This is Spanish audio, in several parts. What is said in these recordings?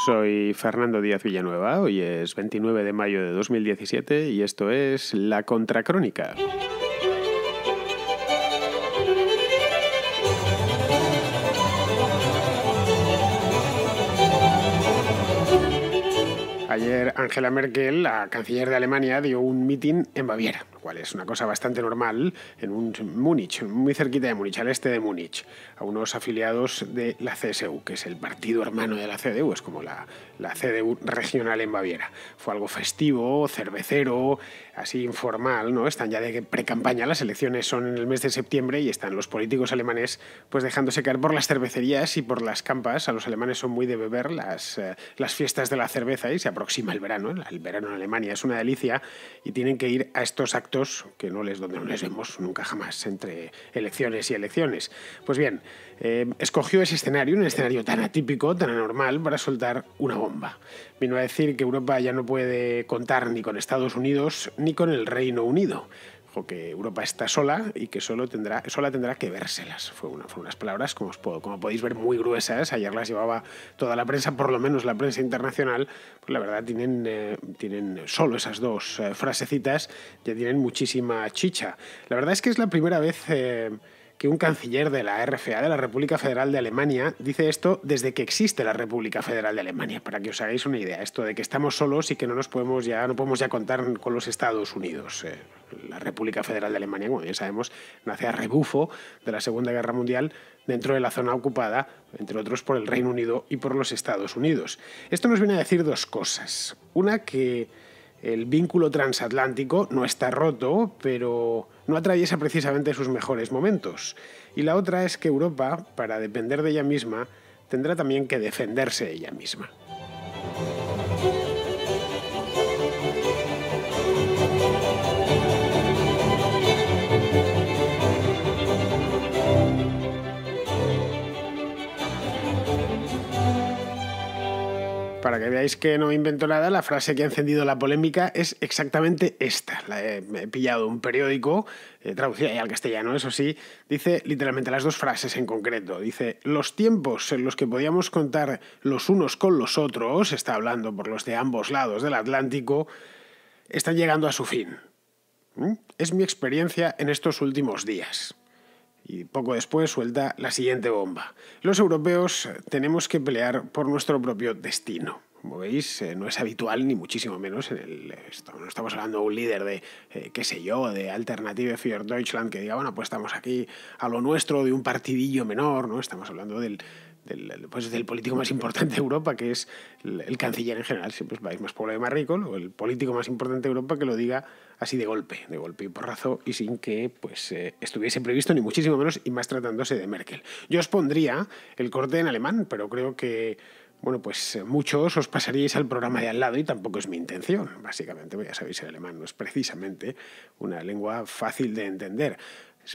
Soy Fernando Díaz Villanueva, hoy es 29 de mayo de 2017 y esto es La Contracrónica. Ayer Angela Merkel, la canciller de Alemania, dio un mitin en Baviera, lo cual es una cosa bastante normal, en Múnich, muy cerquita de Múnich, al este de Múnich, a unos afiliados de la CSU, que es el partido hermano de la CDU, es como la CDU regional en Baviera. Fue algo festivo, cervecero, así informal, ¿no? Están ya de pre-campaña, las elecciones son en el mes de septiembre y están los políticos alemanes pues dejándose caer por las cervecerías y por las campas. A los alemanes son muy de beber las fiestas de la cerveza y se aproxima el verano. El verano en Alemania es una delicia y tienen que ir a estos actos que donde no les vemos nunca jamás entre elecciones y elecciones. Pues bien, escogió ese escenario, un escenario tan atípico, tan anormal, para soltar una bomba. Vino a decir que Europa ya no puede contar ni con Estados Unidos ni con el Reino Unido. Dijo que Europa está sola y que sola tendrá que vérselas. Fueron unas palabras, como podéis ver, muy gruesas. Ayer las llevaba toda la prensa, por lo menos la prensa internacional. Pues la verdad, tienen solo esas dos frasecitas, ya tienen muchísima chicha. La verdad es que es la primera vez que un canciller de la RFA, de la República Federal de Alemania, dice esto desde que existe la República Federal de Alemania, para que os hagáis una idea. Esto de que estamos solos y que no podemos ya contar con los Estados Unidos. La República Federal de Alemania, como bien sabemos, nace a rebufo de la Segunda Guerra Mundial dentro de la zona ocupada, entre otros por el Reino Unido y por los Estados Unidos. Esto nos viene a decir dos cosas. Una, que el vínculo transatlántico no está roto, pero no atraviesa precisamente sus mejores momentos. Y la otra es que Europa, para depender de ella misma, tendrá también que defenderse ella misma. Para que veáis que no invento nada, la frase que ha encendido la polémica es exactamente esta. Me he pillado un periódico, traducida ya al castellano, eso sí, dice literalmente las dos frases en concreto. Dice: los tiempos en los que podíamos contar los unos con los otros, está hablando por los de ambos lados del Atlántico, están llegando a su fin. Es mi experiencia en estos últimos días. Y poco después suelta la siguiente bomba. Los europeos tenemos que pelear por nuestro propio destino. Como veis, no es habitual, ni muchísimo menos, no estamos hablando de un líder de, de Alternative für Deutschland, que diga, bueno, pues estamos aquí a lo nuestro, de un partidillo menor, ¿no? Estamos hablando del político más importante de Europa, que es el canciller en general. Siempre vais más pobre y más rico, el político más importante de Europa, que lo diga así de golpe y porrazo, y sin que estuviese previsto, ni muchísimo menos, y más tratándose de Merkel. Yo os pondría el corte en alemán, pero creo que muchos os pasaríais al programa de al lado y tampoco es mi intención. Básicamente, ya sabéis, el alemán no es precisamente una lengua fácil de entender.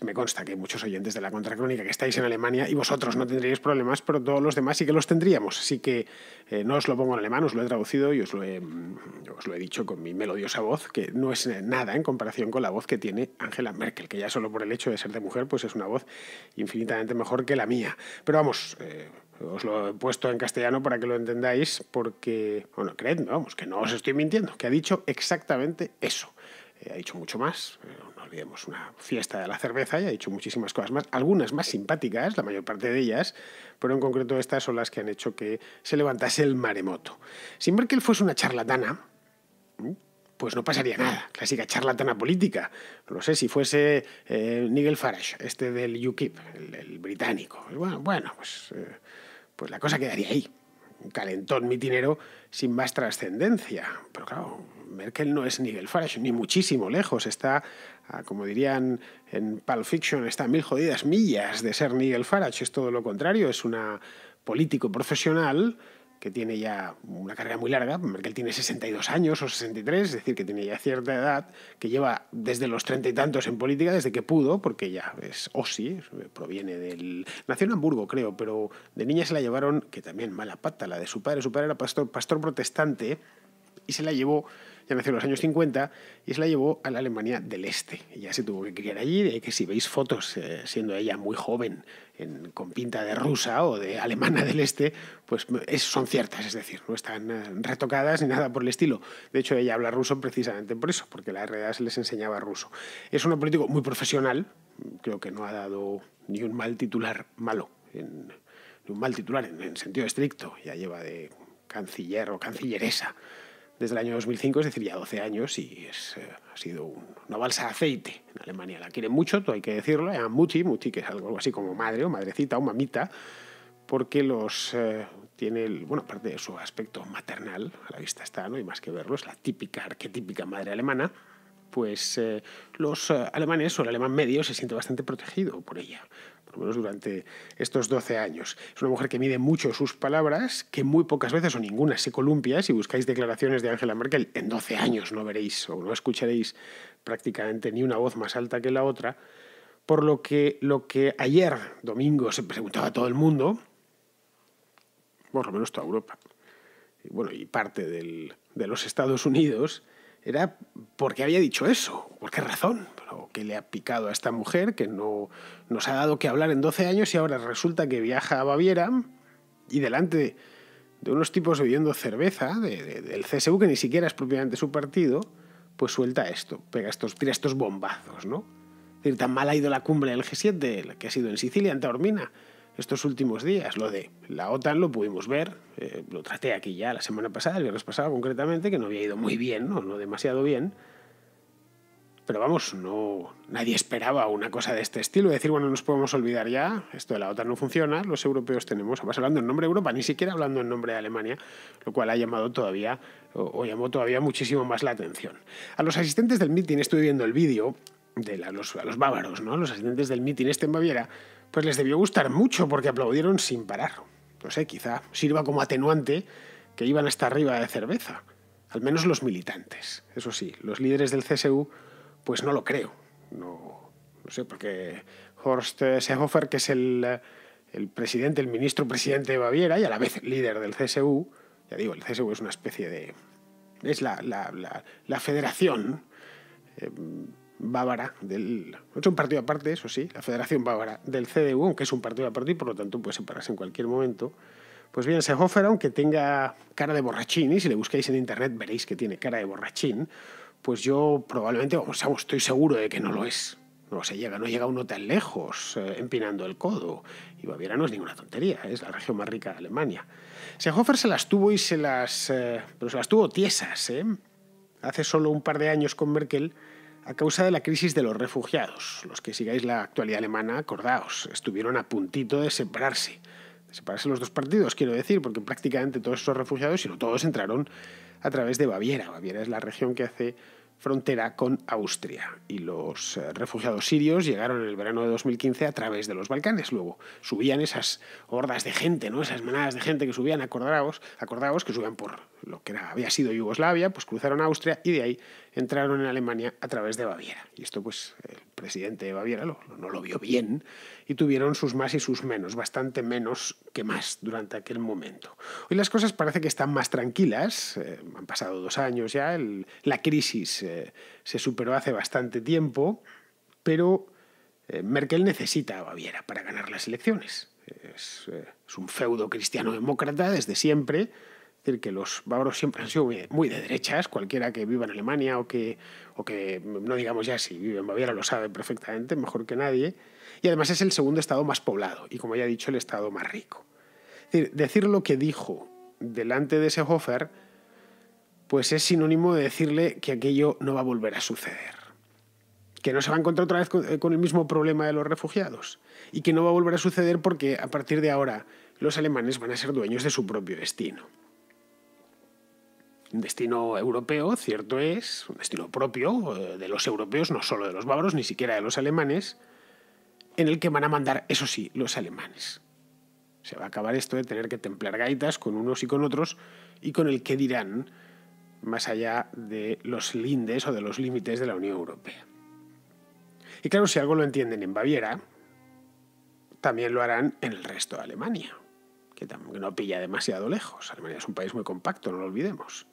Me consta que hay muchos oyentes de La Contracrónica que estáis en Alemania y vosotros no tendríais problemas, pero todos los demás sí que los tendríamos. Así que no os lo pongo en alemán, os lo he traducido y os lo he dicho con mi melodiosa voz, que no es nada en comparación con la voz que tiene Angela Merkel, que ya solo por el hecho de ser de mujer pues es una voz infinitamente mejor que la mía. Pero vamos, os lo he puesto en castellano para que lo entendáis, porque, creedme, que no os estoy mintiendo, que ha dicho exactamente eso. Ha dicho mucho más, no olvidemos una fiesta de la cerveza, y ha dicho muchísimas cosas más, algunas más simpáticas, la mayor parte de ellas, pero en concreto estas son las que han hecho que se levantase el maremoto. Si Merkel fuese una charlatana, pues no pasaría nada, clásica charlatana política. No lo sé, si fuese Nigel Farage, del UKIP, el británico, pues la cosa quedaría ahí. Un calentón mitinero sin más trascendencia. Pero claro, Merkel no es Nigel Farage, ni muchísimo lejos. Está, como dirían en Pulp Fiction, está a 1000 jodidas millas de ser Nigel Farage. Es todo lo contrario, es una político profesional que tiene ya una carrera muy larga. Merkel tiene 62 años o 63, es decir, que tiene ya cierta edad, que lleva desde los 30 y tantos en política, desde que pudo, porque ya es Ossi, nació en Hamburgo, creo, pero de niña se la llevaron, que también mala pata, la de su padre. Su padre era pastor protestante y se la llevó ya nació en los años 50 y se la llevó a la Alemania del Este. Ella se tuvo que criar allí, de que si veis fotos siendo ella muy joven, con pinta de rusa o de alemana del Este, pues son ciertas, es decir, no están retocadas ni nada por el estilo. De hecho, ella habla ruso precisamente por eso, porque la RDA se les enseñaba ruso. Es una política muy profesional, creo que no ha dado ni un mal titular malo, ni un mal titular en sentido estricto, ya lleva de canciller o cancilleresa desde el año 2005, es decir, ya 12 años, y ha sido una balsa de aceite en Alemania. La quieren mucho, todo hay que decirlo, la llaman Mutti, que es algo así como madre o madrecita o mamita, porque tiene, aparte de su aspecto maternal, a la vista está, ¿no? Y más que verlo, es la típica, arquetípica madre alemana, pues los alemanes o el alemán medio se siente bastante protegido por ella, por lo menos durante estos 12 años. Es una mujer que mide mucho sus palabras, que muy pocas veces o ninguna se columpia. Si buscáis declaraciones de Angela Merkel, en 12 años no veréis o no escucharéis prácticamente ni una voz más alta que la otra, por lo que ayer, domingo, se preguntaba a todo el mundo, por lo menos toda Europa, y parte de los Estados Unidos, era por qué había dicho eso, por qué razón, o qué le ha picado a esta mujer que no nos ha dado que hablar en 12 años y ahora resulta que viaja a Baviera y delante de unos tipos bebiendo cerveza del CSU, que ni siquiera es propiamente su partido, pues suelta esto, tira estos bombazos, ¿no? Es decir, tan mal ha ido la cumbre del G7, la que ha sido en Sicilia, en Taormina, estos últimos días. Lo de la OTAN lo pudimos ver, lo traté aquí ya la semana pasada, el viernes pasado concretamente, que no había ido muy bien, no demasiado bien. Pero vamos, nadie esperaba una cosa de este estilo. Decir, bueno, nos podemos olvidar ya, esto de la OTAN no funciona, los europeos tenemos, además hablando en nombre de Europa, ni siquiera hablando en nombre de Alemania, lo cual ha llamado todavía, o llamó todavía muchísimo más la atención. A los asistentes del mitin, estoy viendo el vídeo a los bávaros, ¿no? Los asistentes del mitin en Baviera, pues les debió gustar mucho porque aplaudieron sin parar. No sé, quizá sirva como atenuante que iban hasta arriba de cerveza. Al menos los militantes. Eso sí, los líderes del CSU, pues no lo creo. No sé, porque Horst Seehofer, que es el ministro presidente de Baviera y a la vez líder del CSU, ya digo, el CSU es una especie de... es la federación bávara es un partido aparte, eso sí, la Federación Bávara del CDU, aunque es un partido aparte y por lo tanto puede separarse en cualquier momento. Pues bien, Seehofer, aunque tenga cara de borrachín, y si le buscáis en internet veréis que tiene cara de borrachín, pues yo probablemente, estoy seguro de que no lo es. No llega uno tan lejos empinando el codo. Y Baviera no es ninguna tontería, es la región más rica de Alemania. Seehofer se las tuvo pero se las tuvo tiesas, hace solo un par de años con Merkel, a causa de la crisis de los refugiados. Los que sigáis la actualidad alemana, acordaos, estuvieron a puntito de separarse. De separarse los dos partidos, quiero decir, porque prácticamente todos esos refugiados, si no todos, entraron a través de Baviera. Baviera es la región que hace frontera con Austria. Y los refugiados sirios llegaron en el verano de 2015 a través de los Balcanes. Luego subían esas hordas de gente, ¿no? Esas manadas de gente que subían, acordaos que subían por lo que había sido Yugoslavia, pues cruzaron a Austria y de ahí entraron en Alemania a través de Baviera. Y esto, pues, el presidente de Baviera no lo vio bien y tuvieron sus más y sus menos, bastante menos que más durante aquel momento. Hoy las cosas parece que están más tranquilas, han pasado 2 años ya, la crisis se superó hace bastante tiempo, pero Merkel necesita a Baviera para ganar las elecciones. Es un feudo cristiano-demócrata desde siempre. Es decir, que los bávaros siempre han sido muy de derechas. Cualquiera que viva en Alemania o que no digamos ya si vive en Baviera lo sabe perfectamente, mejor que nadie. Y además es el segundo estado más poblado y, como ya he dicho, el estado más rico. Es decir lo que dijo delante de Seehofer, pues es sinónimo de decirle que aquello no va a volver a suceder. Que no se va a encontrar otra vez con el mismo problema de los refugiados. Y que no va a volver a suceder porque a partir de ahora los alemanes van a ser dueños de su propio destino. Un destino europeo, cierto es, un destino propio de los europeos, no solo de los bávaros, ni siquiera de los alemanes, en el que van a mandar, eso sí, los alemanes. Se va a acabar esto de tener que templar gaitas con unos y con otros y con el que dirán más allá de los lindes o de los límites de la Unión Europea. Y claro, si algo lo entienden en Baviera, también lo harán en el resto de Alemania, que no pilla demasiado lejos. Alemania es un país muy compacto, no lo olvidemos.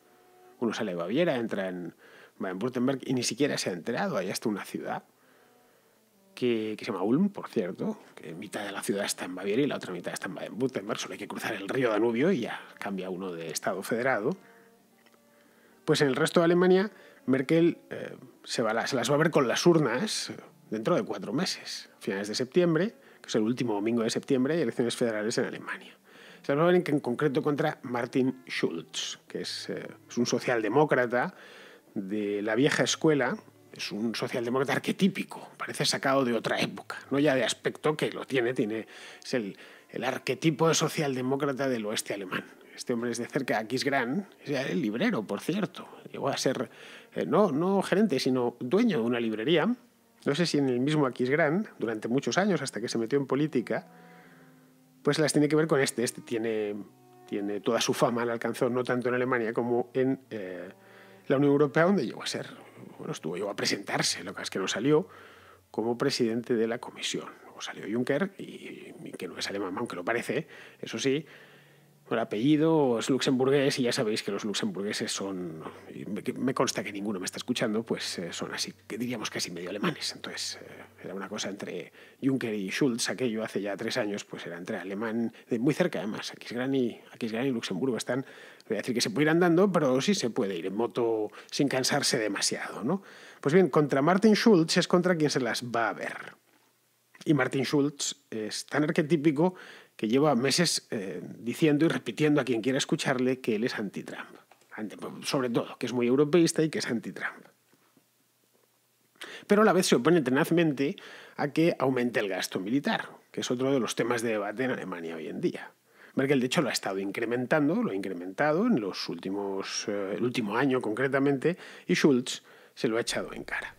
Uno sale de Baviera, entra en Baden-Württemberg y ni siquiera se ha enterado. Hay hasta una ciudad que se llama Ulm, por cierto, que mitad de la ciudad está en Baviera y la otra mitad está en Baden-Württemberg. Solo hay que cruzar el río Danubio y ya cambia uno de estado federado. Pues en el resto de Alemania, Merkel se las va a ver con las urnas dentro de 4 meses, a finales de septiembre, que es el último domingo de septiembre, hay elecciones federales en Alemania. Se las va a ver en concreto contra Martin Schulz, que es un socialdemócrata de la vieja escuela. Es un socialdemócrata arquetípico, parece sacado de otra época, no ya de aspecto, que lo tiene es el arquetipo de socialdemócrata del oeste alemán. Este hombre es de cerca de Aquisgrán, es el librero, por cierto. Llegó a ser, no gerente, sino dueño de una librería. No sé si en el mismo Aquisgrán, durante muchos años, hasta que se metió en política, pues las tiene que ver con este. Este tiene toda su fama, la alcanzó no tanto en Alemania como en la Unión Europea, donde llegó a presentarse, lo que es que no salió, como presidente de la Comisión. Luego salió Juncker, y que no es alemán, aunque lo parece, eso sí. El apellido es luxemburgués y ya sabéis que los luxemburgueses son, me consta que ninguno me está escuchando, pues son así, que diríamos casi medio alemanes. Entonces era una cosa entre Juncker y Schulz, aquello hace ya 3 años, pues era entre alemán, muy cerca además. Aquisgrán y Luxemburgo están, voy a decir que se puede ir andando, pero sí se puede ir en moto sin cansarse demasiado, ¿no? Pues bien, contra Martin Schulz es contra quien se las va a ver. Y Martin Schulz es tan arquetípico que lleva meses diciendo y repitiendo a quien quiera escucharle que él es anti-Trump. Sobre todo, que es muy europeísta y que es anti-Trump. Pero a la vez se opone tenazmente a que aumente el gasto militar, que es otro de los temas de debate en Alemania hoy en día. Merkel, de hecho, lo ha estado incrementando, lo ha incrementado en los últimos, el último año concretamente, y Schulz se lo ha echado en cara.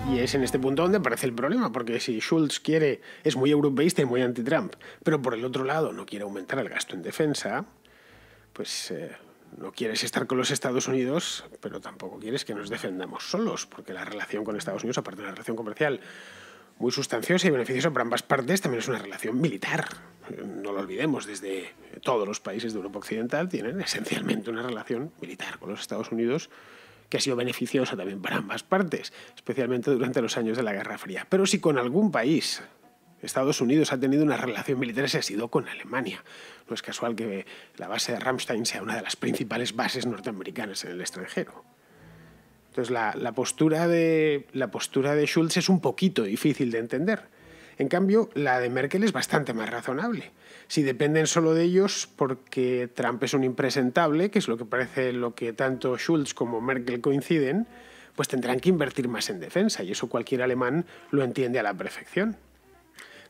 Y es en este punto donde aparece el problema, porque si Schulz es muy europeísta y muy anti-Trump, pero por el otro lado no quiere aumentar el gasto en defensa, pues no quieres estar con los Estados Unidos, pero tampoco quieres que nos defendamos solos, porque la relación con Estados Unidos, aparte de una relación comercial muy sustanciosa y beneficiosa para ambas partes, también es una relación militar. No lo olvidemos, desde todos los países de Europa Occidental tienen esencialmente una relación militar con los Estados Unidos, que ha sido beneficiosa también para ambas partes, especialmente durante los años de la Guerra Fría. Pero si con algún país Estados Unidos ha tenido una relación militar, ese ha sido con Alemania. No es casual que la base de Ramstein sea una de las principales bases norteamericanas en el extranjero. Entonces la postura de Schulz es un poquito difícil de entender. En cambio, la de Merkel es bastante más razonable. Si dependen solo de ellos porque Trump es un impresentable, que es lo que parece lo que tanto Schulz como Merkel coinciden, pues tendrán que invertir más en defensa, y eso cualquier alemán lo entiende a la perfección.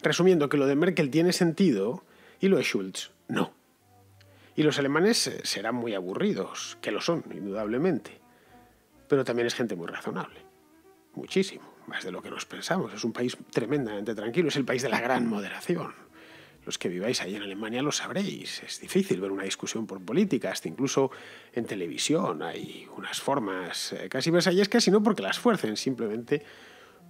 Resumiendo, que lo de Merkel tiene sentido y lo de Schulz no. Y los alemanes serán muy aburridos, que lo son, indudablemente. Pero también es gente muy razonable. Muchísimo, más de lo que nos pensamos. Es un país tremendamente tranquilo, es el país de la gran moderación. Los que viváis ahí en Alemania lo sabréis. Es difícil ver una discusión por política, hasta incluso en televisión hay unas formas casi versallescas, y no porque las fuercen, simplemente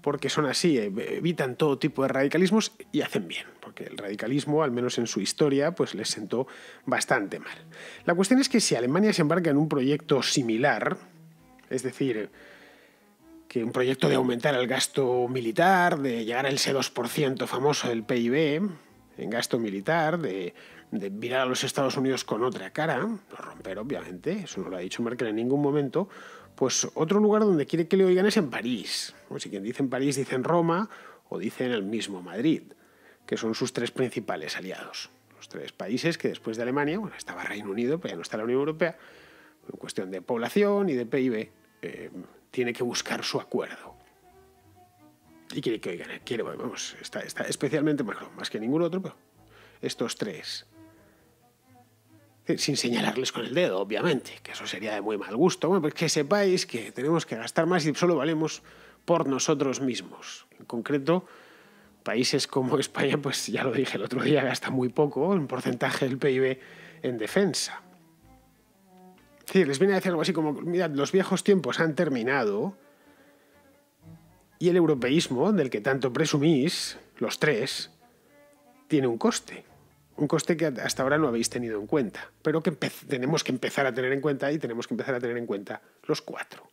porque son así, evitan todo tipo de radicalismos y hacen bien, porque el radicalismo, al menos en su historia, pues les sentó bastante mal. La cuestión es que si Alemania se embarca en un proyecto similar, es decir, que un proyecto de aumentar el gasto militar, de llegar al ese 2% famoso del PIB en gasto militar, de mirar a los Estados Unidos con otra cara, no romper obviamente, eso no lo ha dicho Merkel en ningún momento, pues otro lugar donde quiere que le oigan es en París. O si quien dice en París dice en Roma o dice en el mismo Madrid, que son sus 3 principales aliados. Los 3 países que después de Alemania, bueno, estaba Reino Unido, pero ya no está la Unión Europea, en cuestión de población y de PIB, tiene que buscar su acuerdo. Y quiere que oigan, está especialmente, bueno, más que ningún otro, pero estos 3. Sin señalarles con el dedo, obviamente, que eso sería de muy mal gusto. Bueno, pues que sepáis que tenemos que gastar más y solo valemos por nosotros mismos. En concreto, países como España, pues ya lo dije el otro día, gasta muy poco en porcentaje del PIB en defensa. Sí, les viene a decir algo así como, mirad, los viejos tiempos han terminado Y el europeísmo, del que tanto presumís, los tres, tiene un coste. Un coste que hasta ahora no habéis tenido en cuenta, pero que tenemos que empezar a tener en cuenta, y tenemos que empezar a tener en cuenta los cuatro.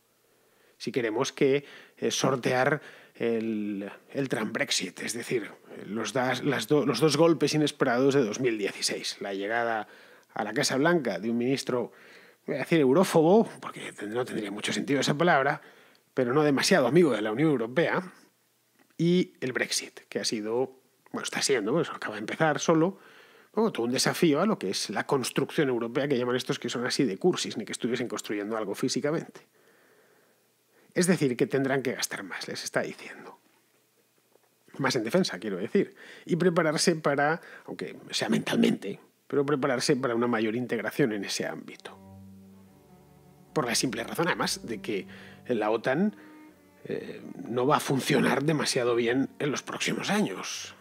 Si queremos sortear el Trump Brexit, es decir, los dos golpes inesperados de 2016. La llegada a la Casa Blanca de un ministro, voy a decir eurófobo, porque no tendría mucho sentido esa palabra, pero no demasiado amigo de la Unión Europea, y el Brexit, que ha sido, bueno, está siendo, pues acaba de empezar solo, todo un desafío a lo que es la construcción europea, que llaman estos que son así de cursis, ni que estuviesen construyendo algo físicamente. Es decir, que tendrán que gastar más, les está diciendo. Más en defensa, quiero decir. Y prepararse para, aunque sea mentalmente, pero prepararse para una mayor integración en ese ámbito. Por la simple razón, además, de que la OTAN no va a funcionar demasiado bien en los próximos años.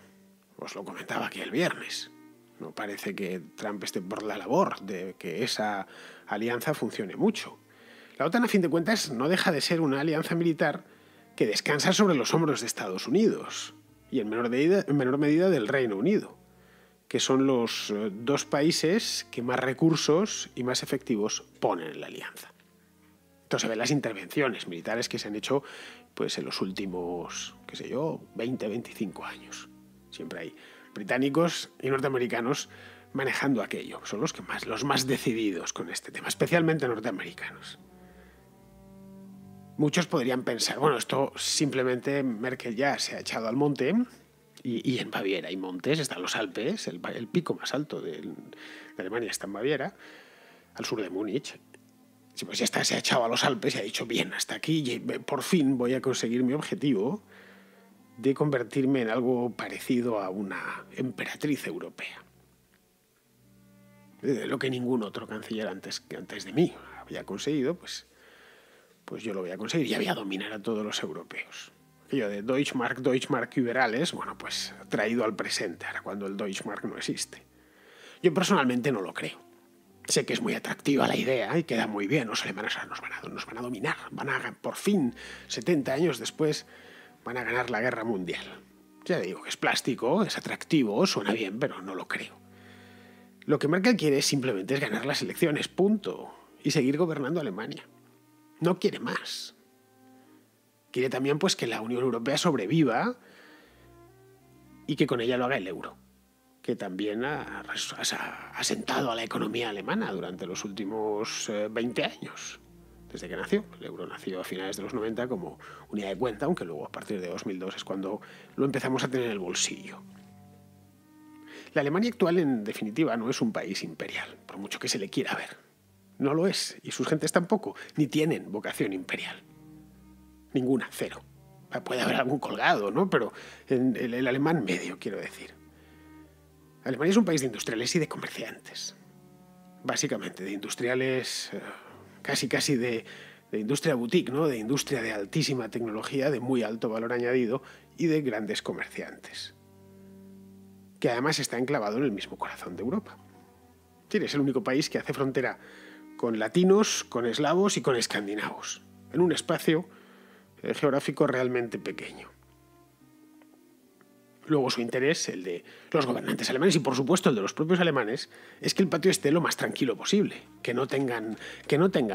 Os lo comentaba aquí el viernes. No parece que Trump esté por la labor de que esa alianza funcione mucho. La OTAN, a fin de cuentas, no deja de ser una alianza militar que descansa sobre los hombros de Estados Unidos y en menor medida del Reino Unido, que son los dos países que más recursos y más efectivos ponen en la alianza. Entonces se ven las intervenciones militares que se han hecho pues, en los últimos, 20, 25 años. Siempre hay británicos y norteamericanos manejando aquello. Son los más decididos con este tema, especialmente norteamericanos. Muchos podrían pensar, bueno, esto simplemente Merkel ya se ha echado al monte, y en Baviera hay montes, están los Alpes, el pico más alto de Alemania está en Baviera, al sur de Múnich. Sí, pues ya está, se ha echado a los Alpes y ha dicho, bien, hasta aquí, y por fin voy a conseguir mi objetivo de convertirme en algo parecido a una emperatriz europea. Lo que ningún otro canciller antes de mí había conseguido, pues yo lo voy a conseguir y voy a dominar a todos los europeos. Aquello de Deutschmark über alles, bueno, pues traído al presente, ahora cuando el Deutschmark no existe. Yo personalmente no lo creo. Sé que es muy atractiva la idea y queda muy bien. Los alemanes nos van a dominar. Por fin, 70 años después, van a ganar la guerra mundial. Ya digo que es plástico, es atractivo, suena bien, pero no lo creo. Lo que Merkel quiere simplemente es ganar las elecciones, punto. Y seguir gobernando Alemania. No quiere más. Quiere también pues, que la Unión Europea sobreviva y que con ella lo haga el euro, que también ha sentado a la economía alemana durante los últimos 20 años, desde que nació. El euro nació a finales de los 90 como unidad de cuenta, aunque luego a partir de 2002 es cuando lo empezamos a tener en el bolsillo. La Alemania actual, en definitiva, no es un país imperial, por mucho que se le quiera ver. No lo es, y sus gentes tampoco, ni tienen vocación imperial. Ninguna, cero. Puede haber algún colgado, ¿no? Pero el alemán medio, quiero decir. Alemania es un país de industriales y de comerciantes. Básicamente, de industriales casi de industria boutique, ¿no? De industria de altísima tecnología, de muy alto valor añadido y de grandes comerciantes. Que además está enclavado en el mismo corazón de Europa. Es el único país que hace frontera con latinos, con eslavos y con escandinavos, en un espacio geográfico realmente pequeño. Luego su interés, el de los gobernantes alemanes y por supuesto el de los propios alemanes, es que el patio esté lo más tranquilo posible, que no tengan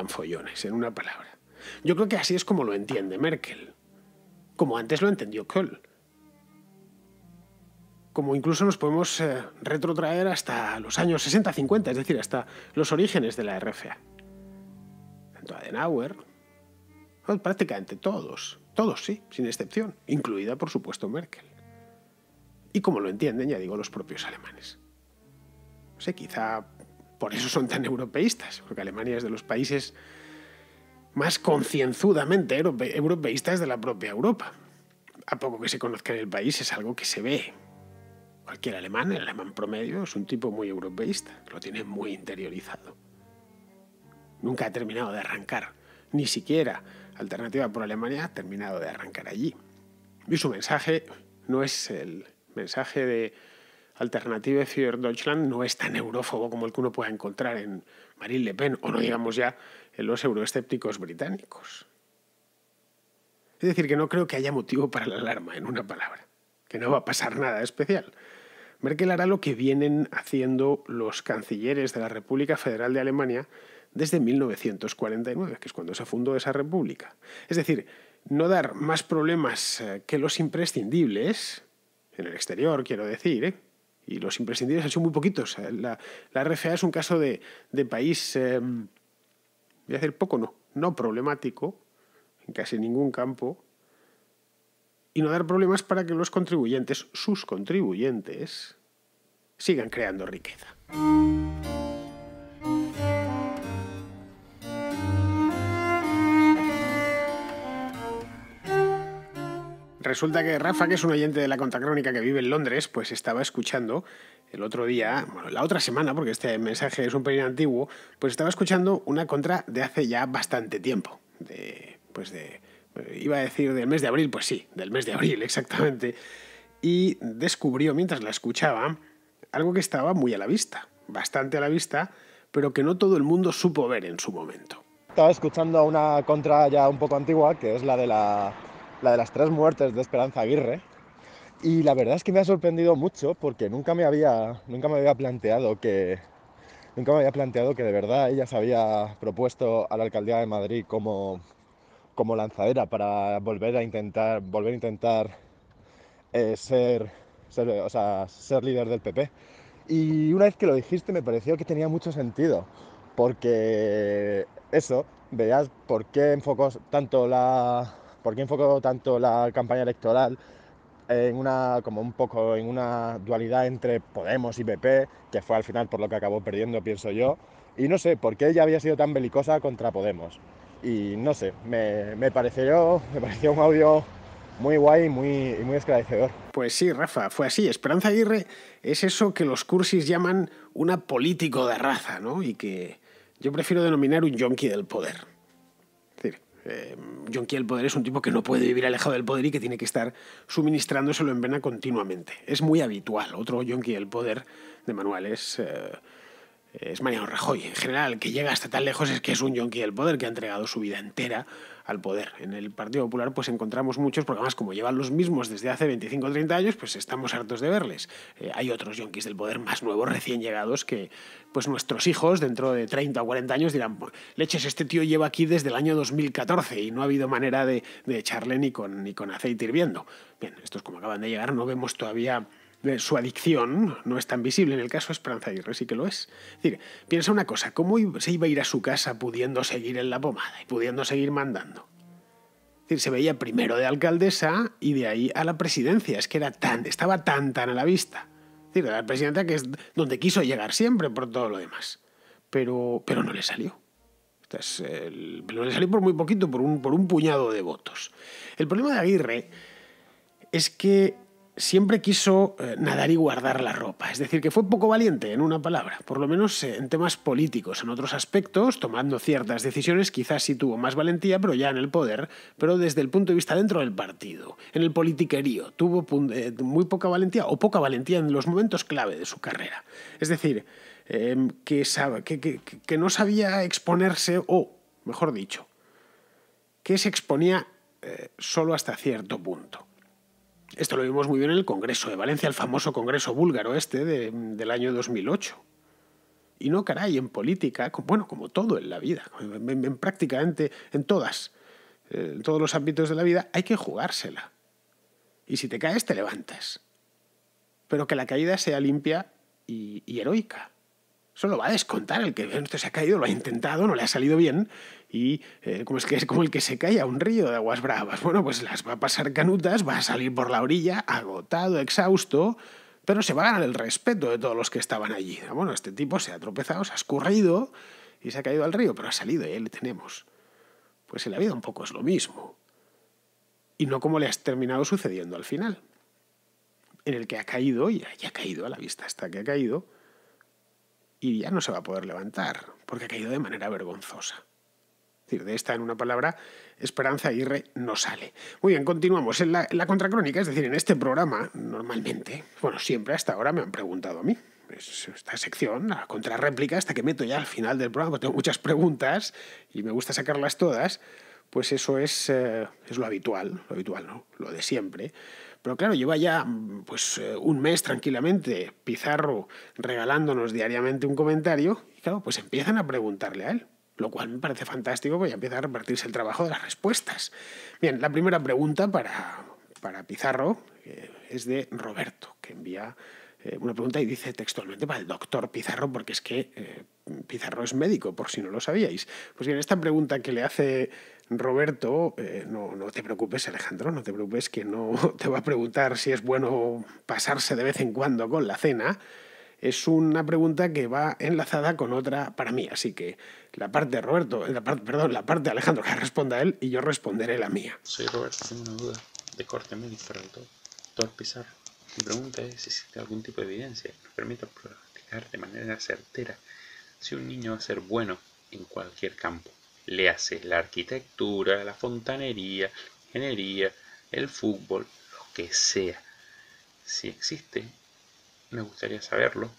follones, en una palabra. Yo creo que así es como lo entiende Merkel, como antes lo entendió Kohl. Como incluso nos podemos retrotraer hasta los años 60-50, es decir, hasta los orígenes de la RFA. Tanto Adenauer, prácticamente todos sí, sin excepción, incluida por supuesto Merkel. Y como lo entienden, ya digo, los propios alemanes. No sé, quizá por eso son tan europeístas, porque Alemania es de los países más concienzudamente europeístas de la propia Europa. A poco que se conozca en el país es algo que se ve. Cualquier alemán, el alemán promedio, es un tipo muy europeísta, lo tiene muy interiorizado. Nunca ha terminado de arrancar, ni siquiera Alternativa por Alemania ha terminado de arrancar allí. Y su mensaje no es el mensaje de Alternative für Deutschland, no es tan eurófobo como el que uno pueda encontrar en Marine Le Pen, o no digamos ya en los euroescépticos británicos. Es decir, que no creo que haya motivo para la alarma, en una palabra, que no va a pasar nada especial. Merkel hará lo que vienen haciendo los cancilleres de la República Federal de Alemania desde 1949, que es cuando se fundó esa república. Es decir, no dar más problemas que los imprescindibles, en el exterior quiero decir, y los imprescindibles han sido muy poquitos. La RFA es un caso de país, voy a decir poco, no problemático, en casi ningún campo, y no dar problemas para que los contribuyentes, sus contribuyentes, sigan creando riqueza. Resulta que Rafa, que es un oyente de la Contracrónica que vive en Londres, pues estaba escuchando el otro día, bueno, la otra semana, porque este mensaje es un pelín antiguo, pues estaba escuchando una contra de hace ya bastante tiempo, iba a decir del mes de abril, pues sí, del mes de abril, exactamente. Y descubrió, mientras la escuchaba, algo que estaba muy a la vista, bastante a la vista, pero que no todo el mundo supo ver en su momento. Estaba escuchando una contra ya un poco antigua, que es la de las 3 muertes de Esperanza Aguirre. Y la verdad es que me ha sorprendido mucho porque nunca me había planteado que de verdad ella se había propuesto a la alcaldía de Madrid como lanzadera para volver a intentar ser líder del PP. Y una vez que lo dijiste me pareció que tenía mucho sentido, porque eso, veías por qué enfocó tanto la campaña electoral en una dualidad entre Podemos y PP, que fue al final por lo que acabó perdiendo, pienso yo. Y no sé, por qué ella había sido tan belicosa contra Podemos. Y no sé, me pareció un audio muy guay y muy esclarecedor. Pues sí, Rafa, fue así. Esperanza Aguirre es eso que los cursis llaman una político de raza, ¿no? Y que yo prefiero denominar un yonki del poder. Es decir, yonki del poder es un tipo que no puede vivir alejado del poder y que tiene que estar suministrándoselo en vena continuamente. Es muy habitual. Otro yonki del poder de manual es Mariano Rajoy. En general, el que llega hasta tan lejos es que es un yonki del poder, que ha entregado su vida entera al poder. En el Partido Popular pues encontramos muchos, porque además como llevan los mismos desde hace 25 o 30 años, pues estamos hartos de verles. Hay otros yonkis del poder más nuevos, recién llegados, que pues nuestros hijos dentro de 30 o 40 años dirán, leches, este tío lleva aquí desde el año 2014 y no ha habido manera de echarle ni con aceite hirviendo. Bien, estos como acaban de llegar no vemos todavía su adicción, no es tan visible. En el caso de Esperanza Aguirre sí que lo es. Es decir, piensa una cosa, ¿cómo se iba a ir a su casa pudiendo seguir en la pomada y pudiendo seguir mandando? Es decir, se veía primero de alcaldesa y de ahí a la presidencia. Es que estaba tan a la vista. Es decir, la presidenta que es donde quiso llegar siempre por todo lo demás. Pero no le salió. No le salió por muy poquito, por un puñado de votos. El problema de Aguirre es que siempre quiso nadar y guardar la ropa. Es decir, que fue poco valiente, en una palabra. Por lo menos en temas políticos. En otros aspectos, tomando ciertas decisiones, quizás sí tuvo más valentía, pero ya en el poder. Pero desde el punto de vista dentro del partido, en el politiquerío, tuvo muy poca valentía, o poca valentía en los momentos clave de su carrera. Es decir, que no sabía exponerse, o, mejor dicho, que se exponía solo hasta cierto punto. Esto lo vimos muy bien en el Congreso de Valencia, el famoso Congreso búlgaro del año 2008. Y no, caray, en política, como todo en la vida, prácticamente en todos los ámbitos de la vida, hay que jugársela. Y si te caes, te levantas. Pero que la caída sea limpia y heroica. Eso lo va a descontar el que se ha caído, lo ha intentado, no le ha salido bien y es como el que se cae a un río de aguas bravas. Bueno, pues las va a pasar canutas, va a salir por la orilla agotado, exhausto, pero se va a ganar el respeto de todos los que estaban allí. Bueno, este tipo se ha tropezado, se ha escurrido y se ha caído al río, pero ha salido y ahí le tenemos. Pues en la vida un poco es lo mismo. Y no como le ha terminado sucediendo al final, en el que ha caído y ha caído a la vista hasta que ha caído, y ya no se va a poder levantar, porque ha caído de manera vergonzosa. Es decir, de esta, en una palabra, Esperanza Aguirre no sale. Muy bien, continuamos. En la Contracrónica, es decir, en este programa, normalmente, siempre hasta ahora me han preguntado a mí. esta sección, la contrarréplica, hasta que meto ya al final del programa, porque tengo muchas preguntas y me gusta sacarlas todas, pues eso es lo habitual, ¿no? Lo de siempre. Pero claro, lleva ya pues un mes tranquilamente Pizarro regalándonos diariamente un comentario y claro, pues empiezan a preguntarle a él, lo cual me parece fantástico, porque ya empieza a repartirse el trabajo de las respuestas. Bien, la primera pregunta para Pizarro es de Roberto, que envía una pregunta y dice textualmente para el doctor Pizarro, porque es que Pizarro es médico, por si no lo sabíais. Pues bien, esta pregunta que le hace Roberto, no te preocupes, Alejandro, no te preocupes, que no te va a preguntar si es bueno pasarse de vez en cuando con la cena. Es una pregunta que va enlazada con otra para mí, así que la parte de Roberto, la parte de Alejandro que responda a él y yo responderé la mía. Soy Roberto, tengo una duda de corte médico para el doctor Pizarro. Mi pregunta es si existe algún tipo de evidencia que nos permita pronosticar de manera certera si un niño va a ser bueno en cualquier campo. Le hace la arquitectura, la fontanería, la ingeniería, el fútbol, lo que sea. Si existe, me gustaría saberlo,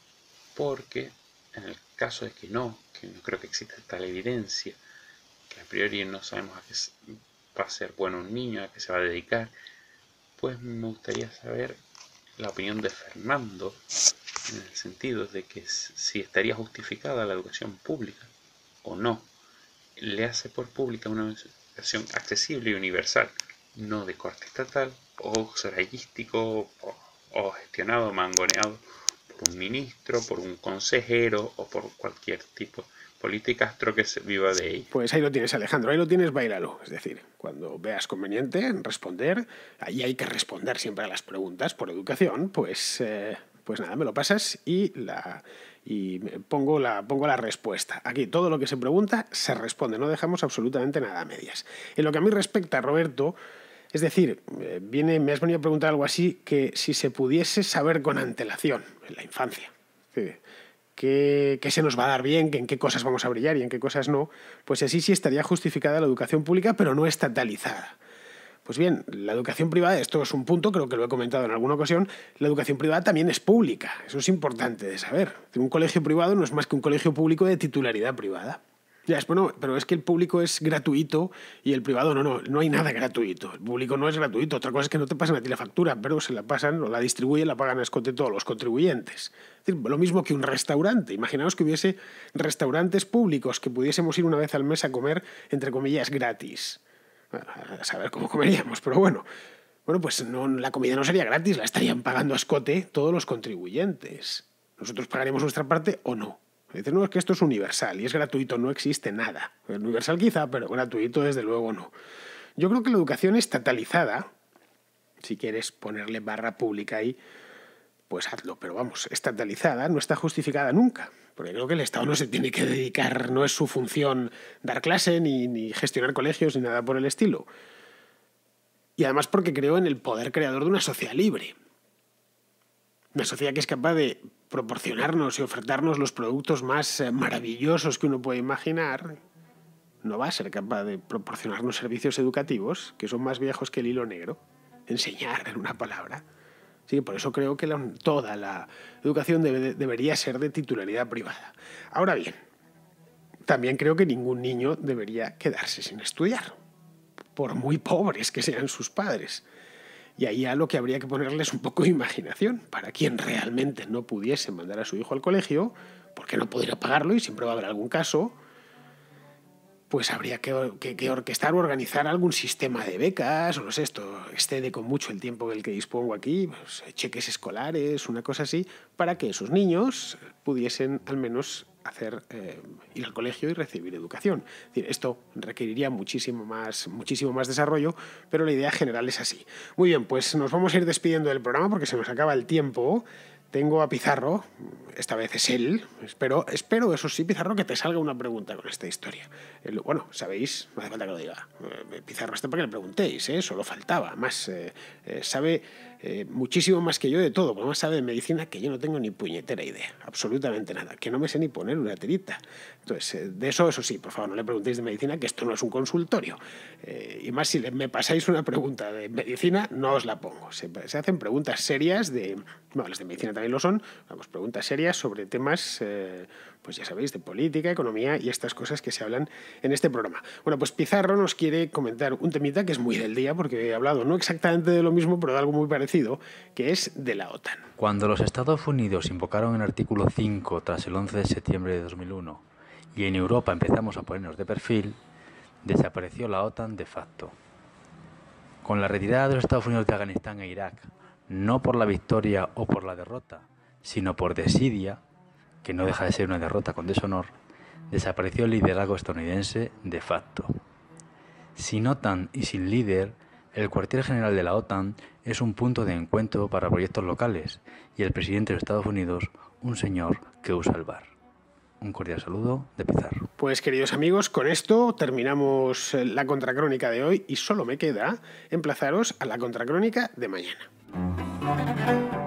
porque en el caso de que no creo que exista tal evidencia, que a priori no sabemos a qué va a ser bueno un niño, a qué se va a dedicar, pues me gustaría saber la opinión de Fernando en el sentido de que si estaría justificada la educación pública o no. Le hace por pública una educación accesible y universal, no de corte estatal o serayístico o gestionado, mangoneado por un ministro, por un consejero o por cualquier tipo de politicastro que se viva de ello. Pues ahí lo tienes, Alejandro, ahí lo tienes, báilalo. Es decir, cuando veas conveniente responder, ahí hay que responder siempre a las preguntas por educación, pues nada, me lo pasas y pongo la respuesta. Aquí todo lo que se pregunta se responde, no dejamos absolutamente nada a medias. En lo que a mí respecta, Roberto, es decir, me has venido a preguntar algo así, que si se pudiese saber con antelación en la infancia, qué se nos va a dar bien, en qué cosas vamos a brillar y en qué cosas no, pues así sí estaría justificada la educación pública, pero no estatalizada. Pues bien, la educación privada, esto es un punto, creo que lo he comentado en alguna ocasión, la educación privada también es pública, eso es importante de saber. Un colegio privado no es más que un colegio público de titularidad privada. Ya, bueno, pero es que el público es gratuito y el privado no hay nada gratuito. El público no es gratuito. Otra cosa es que no te pasan a ti la factura, pero se la pasan o la distribuyen, la pagan a escote todos los contribuyentes. Es decir, lo mismo que un restaurante. Imaginaos que hubiese restaurantes públicos que pudiésemos ir una vez al mes a comer, entre comillas, gratis. A saber cómo comeríamos, pero bueno. Bueno, pues la comida no sería gratis, la estarían pagando a escote todos los contribuyentes. Nosotros pagaremos nuestra parte o no. Dicen, no, es que esto es universal y es gratuito, no existe nada. Universal quizá, pero gratuito desde luego no. Yo creo que la educación estatalizada, si quieres ponerle barra pública ahí, pues hazlo, pero vamos, estatalizada no está justificada nunca. Porque creo que el Estado no se tiene que dedicar, no es su función dar clase ni gestionar colegios ni nada por el estilo. Y además porque creo en el poder creador de una sociedad libre. Una sociedad que es capaz de proporcionarnos y ofertarnos los productos más maravillosos que uno puede imaginar, no va a ser capaz de proporcionarnos servicios educativos que son más viejos que el hilo negro. Enseñar, en una palabra. Así que por eso creo que toda la educación debería ser de titularidad privada. Ahora bien, también creo que ningún niño debería quedarse sin estudiar, por muy pobres que sean sus padres. Y ahí a lo que habría que ponerles un poco de imaginación. Para quien realmente no pudiese mandar a su hijo al colegio, porque no pudiera pagarlo y siempre va a haber algún caso, pues habría que orquestar o organizar algún sistema de becas, o no sé, esto excede con mucho el tiempo del que dispongo aquí, pues, cheques escolares, una cosa así, para que esos niños pudiesen al menos ir al colegio y recibir educación. Es decir, esto requeriría muchísimo más desarrollo, pero la idea general es así. Muy bien, pues nos vamos a ir despidiendo del programa porque se nos acaba el tiempo. Tengo a Pizarro, esta vez es él, espero, eso sí, Pizarro, que te salga una pregunta con esta historia. Bueno, sabéis, no hace falta que lo diga, Pizarro está para que le preguntéis, solo faltaba. Además, sabe muchísimo más que yo de todo, porque además sabe de medicina que yo no tengo ni puñetera idea, absolutamente nada, que no me sé ni poner una tirita. Entonces, de eso sí, por favor, no le preguntéis de medicina, que esto no es un consultorio. Y más si me pasáis una pregunta de medicina, no os la pongo. Se hacen preguntas serias bueno, las de medicina también lo son, vamos, preguntas serias sobre temas, pues ya sabéis, de política, economía y estas cosas que se hablan en este programa. Bueno, pues Pizarro nos quiere comentar un temita que es muy del día, porque he hablado no exactamente de lo mismo, pero de algo muy parecido, que es de la OTAN. Cuando los Estados Unidos invocaron el artículo 5 tras el 11 de septiembre de 2001 y en Europa empezamos a ponernos de perfil, desapareció la OTAN de facto. Con la retirada de los Estados Unidos de Afganistán e Irak, no por la victoria o por la derrota, sino por desidia, que no deja de ser una derrota con deshonor, desapareció el liderazgo estadounidense de facto. Sin OTAN y sin líder, el cuartel general de la OTAN es un punto de encuentro para proyectos locales y el presidente de los Estados Unidos, un señor que usa el bar. Un cordial saludo de Pizarro. Pues queridos amigos, con esto terminamos la contracrónica de hoy y solo me queda emplazaros a la contracrónica de mañana.